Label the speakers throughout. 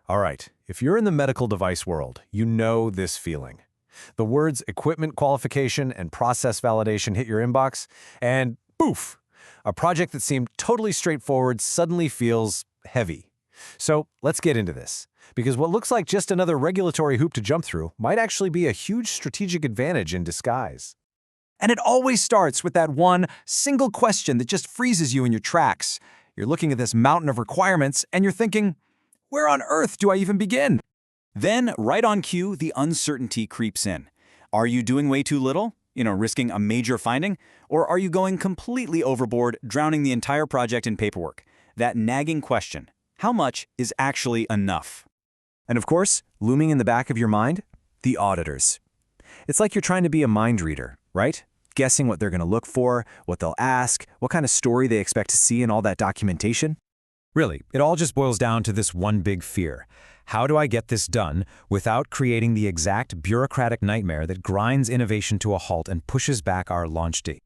Speaker 1: All right, if you're in the medical device world, you know this feeling. The words equipment qualification and process validation hit your inbox, and poof, a project that seemed totally straightforward suddenly feels heavy. So let's get into this, because what looks like just another regulatory hoop to jump through might actually be a huge strategic advantage in disguise.
Speaker 2: And it always starts with that one single question that just freezes you in your tracks. You're looking at this mountain of requirements, and you're thinking, where on earth do I even begin? Then, right on cue, the uncertainty creeps in. Are you doing way too little? Risking a major finding? Or are you going completely overboard, drowning the entire project in paperwork? That nagging question, how much is actually enough? And of course, looming in the back of your mind, the auditors. It's like you're trying to be a mind reader, right? Guessing what they're going to look for, what they'll ask, what kind of story they expect to see in all that documentation.
Speaker 3: Really, it all just boils down to this one big fear. How do I get this done without creating the exact bureaucratic nightmare that grinds innovation to a halt and pushes back our launch date?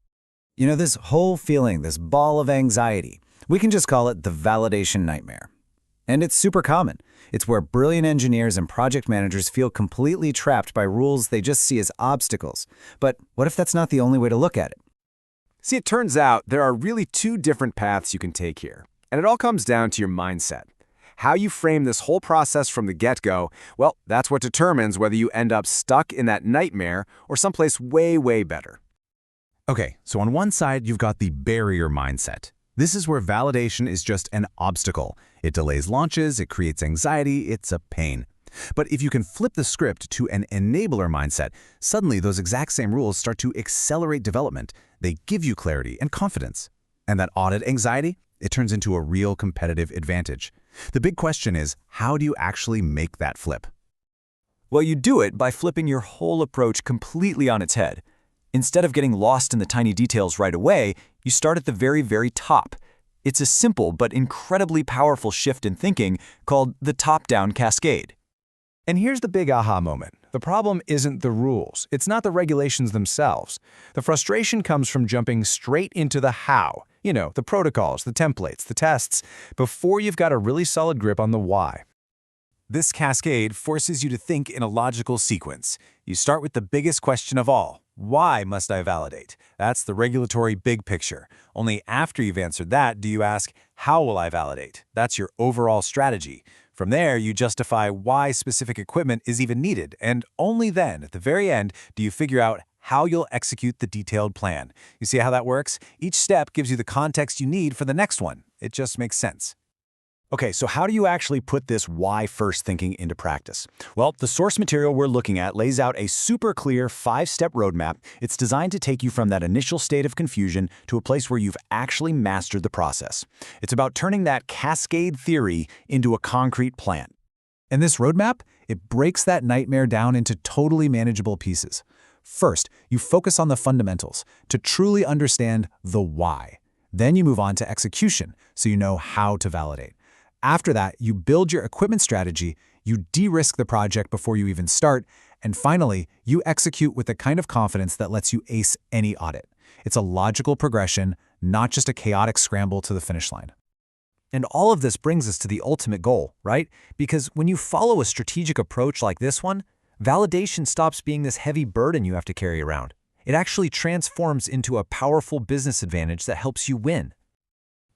Speaker 2: This whole feeling, this ball of anxiety, we can just call it the validation nightmare. And it's super common. It's where brilliant engineers and project managers feel completely trapped by rules they just see as obstacles. But what if that's not the only way to look at it?
Speaker 1: See, it turns out there are really two different paths you can take here. And it all comes down to your mindset. How you frame this whole process from the get-go, well, that's what determines whether you end up stuck in that nightmare or someplace way, way better.
Speaker 3: Okay, so on one side, you've got the barrier mindset. This is where validation is just an obstacle. It delays launches, it creates anxiety, it's a pain. But if you can flip the script to an enabler mindset, suddenly those exact same rules start to accelerate development. They give you clarity and confidence. And that audit anxiety? It turns into a real competitive advantage. The big question is, how do you actually make that flip?
Speaker 2: Well, you do it by flipping your whole approach completely on its head. Instead of getting lost in the tiny details right away, you start at the very, very top. It's a simple but incredibly powerful shift in thinking called the top-down cascade.
Speaker 1: And here's the big aha moment. The problem isn't the rules. It's not the regulations themselves. The frustration comes from jumping straight into the how. The protocols, the templates, the tests, before you've got a really solid grip on the why. This cascade forces you to think in a logical sequence. You start with the biggest question of all. Why must I validate? That's the regulatory big picture. Only after you've answered that do you ask, how will I validate? That's your overall strategy. From there, you justify why specific equipment is even needed, and only then, at the very end, do you figure out how you'll execute the detailed plan. You see how that works? Each step gives you the context you need for the next one. It just makes sense. Okay, so how do you actually put this why-first thinking into practice? Well, the source material we're looking at lays out a super clear 5-step roadmap. It's designed to take you from that initial state of confusion to a place where you've actually mastered the process. It's about turning that cascade theory into a concrete plan. And this roadmap, it breaks that nightmare down into totally manageable pieces. First, you focus on the fundamentals to truly understand the why. Then you move on to execution, so you know how to validate. After that, you build your equipment strategy, you de-risk the project before you even start, and finally, you execute with the kind of confidence that lets you ace any audit. It's a logical progression, not just a chaotic scramble to the finish line. And all of this brings us to the ultimate goal, right? Because when you follow a strategic approach like this one, validation stops being this heavy burden you have to carry around. It actually transforms into a powerful business advantage that helps you win.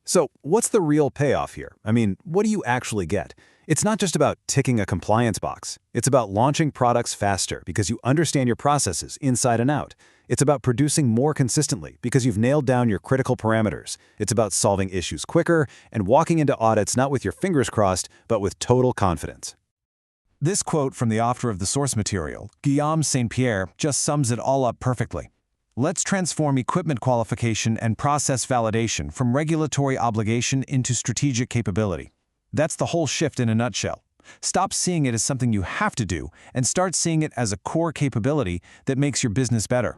Speaker 1: So, what's the real payoff here? What do you actually get? It's not just about ticking a compliance box. It's about launching products faster because you understand your processes inside and out. It's about producing more consistently because you've nailed down your critical parameters. It's about solving issues quicker and walking into audits not with your fingers crossed, but with total confidence. This quote from the author of the source material, Guillaume Saint-Pierre, just sums it all up perfectly. Let's transform equipment qualification and process validation from regulatory obligation into strategic capability. That's the whole shift in a nutshell. Stop seeing it as something you have to do and start seeing it as a core capability that makes your business better.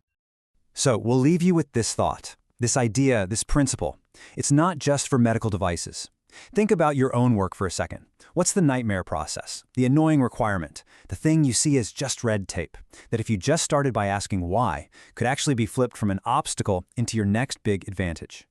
Speaker 2: So we'll leave you with this thought, this idea, this principle. It's not just for medical devices. Think about your own work for a second. What's the nightmare process, the annoying requirement, the thing you see as just red tape, that if you just started by asking why, could actually be flipped from an obstacle into your next big advantage?